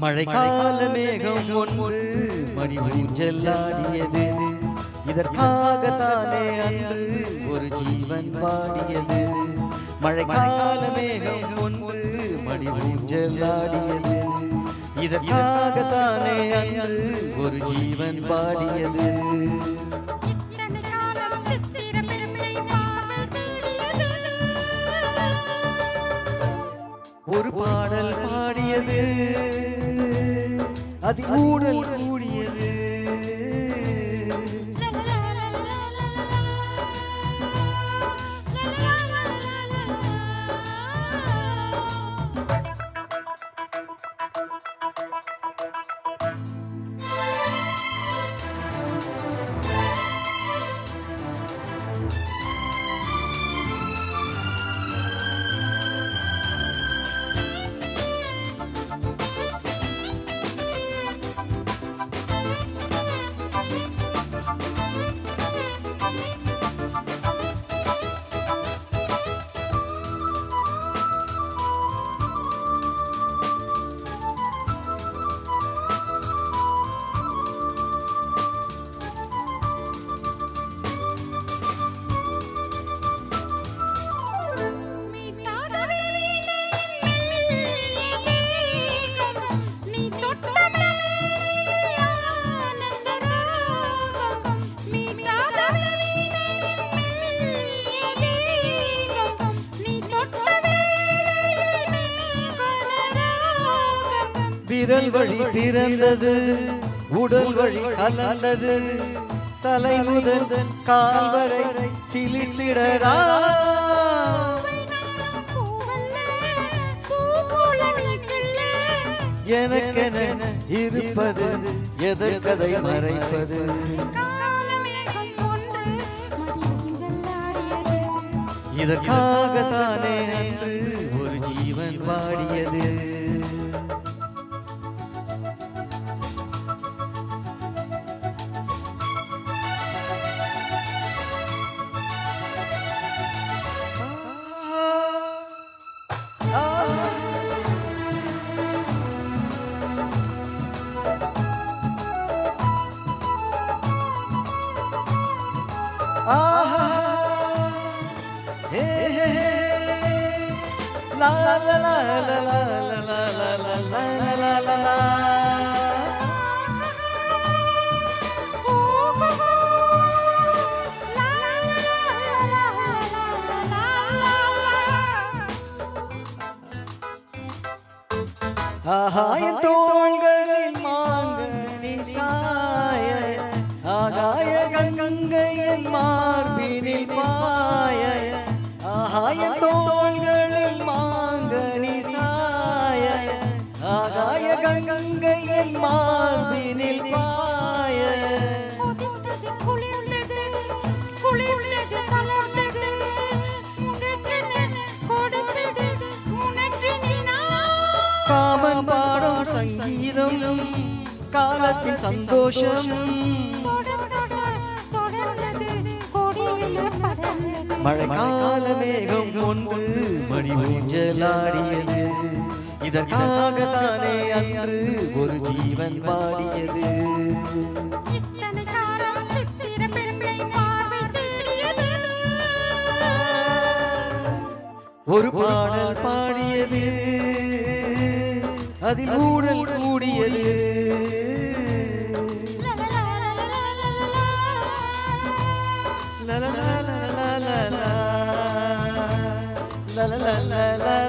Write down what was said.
மழைக்கால மேகம் ஒன்று மணி ஊஞ்சலாடியது. இதற்காகத்தானே அன்று ஒரு ஜீவன் பாடியது. மழைக்கால மேகம் ஒன்று மணி ஊஞ்சலாடியது. இதற்காகத்தானே அன்று ஒரு ஜீவன் பாடியது. ஒரு பாடல் பாடியது, அதில் ஊடல் கூடியது. விரல் வழி பிறந்தது, உடல் வழி கலந்தது. தலை முதல் கால் வரை சிலித்திடடா. எனக்கென இருப்பது எதற்கதை மறைப்பது. இதற்காகத்தானே அன்று ஒரு ஜீவன் வாடியது. La la la la la la la la la la la. ஆகாய தோள்களில் மாங்கனி சாய, ஆகாய கங்கையின் மார்பினில் பாய. ஆகாய தோள்களில் மாங்கனி சாய, ஆகாய கங்கையின் மார்பினில் பாய. காமன் பாடும் சங்கீதம், காலத்தின் சந்தோஷம். மழைக்கால மேகம் ஒன்று மணி ஊஞ்சலாடியது. இதற்காகத்தானே அன்று ஒரு ஜீவன் பாடியது. ஒரு பாடல் பாடியது, அதில் ஊடல் கூடியது. La la la la la la la la la la la.